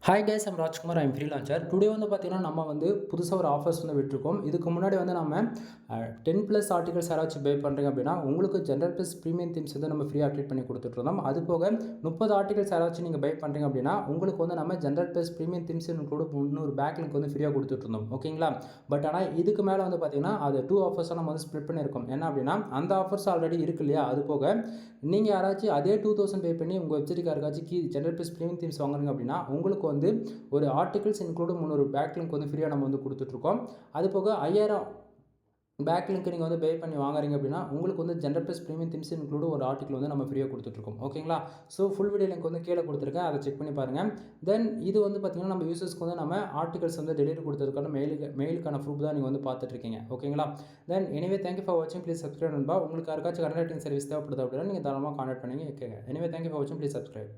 Hi guys, I'm Rajkumar. I'm freelancer. Today வந்து பார்த்தீங்கன்னா, நம்ம வந்து புதுசாக ஒரு ஆஃபர்ஸ் வந்து விட்டுருக்கோம். இதுக்கு முன்னாடி வந்து நம்ம 10+ ஆர்டிகல்ஸ் யாராச்சும் பே பண்ணுறீங்க அப்படின்னா, உங்களுக்கு ஜென்ரல் ப்ளஸ் ப்ரீமியம் தீம்ஸ் வந்து நம்ம ஃப்ரீயாக அப்டேட் பண்ணி கொடுத்துட்ருந்தோம். அது போக 30 ஆர்டிகல்ஸ் யாராச்சும் நீங்கள் பே பண்ணுறீங்க அப்படின்னா, உங்களுக்கு வந்து நம்ம ஜென்ரல் ப்ளஸ் ப்ரீமியம் தீம்ஸ் கூட 300 பேக் லிங்க் வந்து ஃப்ரீயாக கொடுத்துட்ருந்தோம். ஓகேங்களா? பட் ஆனால் இதுக்கு மேலே வந்து பார்த்தீங்கன்னா, அது 2 ஆஃபர்ஸாக நம்ம வந்து ஸ்ப்ளிட் பண்ணியிருக்கோம். என்ன அப்படின்னா, அந்த ஆஃபர்ஸ் ஆல்ரெடி இருக்கு இல்லையா? அது போக நீங்கள் யாராச்சும் அதே 2000 பே பண்ணி உங்கள் வெப்சைட்டுக்கு யாருக்காச்சும் ஜென்ரல் ப்ளஸ் ப்ரீமியம் தீம்ஸ் வாங்குறீங்க அப்படின்னா, உங்களுக்கு வந்து ஒரு ஆர்டிகல்ஸ் இன்க்ளூட் 300 பேக் லிங்க் வந்து ஃப்ரீயாக நம்ம வந்து கொடுத்துட்ருக்கோம். அது போக 5000 பேக் லிங்க் நீங்கள் வந்து பே பண்ணி வாங்குறீங்க அப்படின்னா, உங்களுக்கு வந்து general plus premium themes include ஒரு ஆர்டிகல் வந்து நம்ம ஃப்ரீயாக கொடுத்துட்ருக்கோம். ஓகேங்களா? ஸோ ஃபுல் வீடியோ லிங்க் வந்து கீழே கொடுத்துருக்கேன். அதை செக் பண்ணி பாருங்கள். தென் இது வந்து பார்த்தீங்கன்னா, நம்ம யூசர்ஸ்க்கு வந்து நம்ம ஆர்டிகல்ஸ் வந்து டெலிவரி கொடுத்ததுக்கான மெயிலுக்கான ப்ரூஃப் தான் நீங்கள் வந்து பார்த்துட்ருக்கீங்க. ஓகேங்களா? தென் எனிவே தேங்க்யூ ஃபார் வாட்சிங். ப்ளீஸ் சப்ஸ்கிரைப் நண்பா. உங்களுக்கு யாருக்காச்சும் கன்சல்டிங் சர்வீஸ் தேவைப்படுது அப்படின்னா நீங்கள் தாராளமாக கான்டாக்ட் பண்ணி கேட்க. எனிவே தேங்க்யூ ஃபார் வாட்சிங். Please subscribe.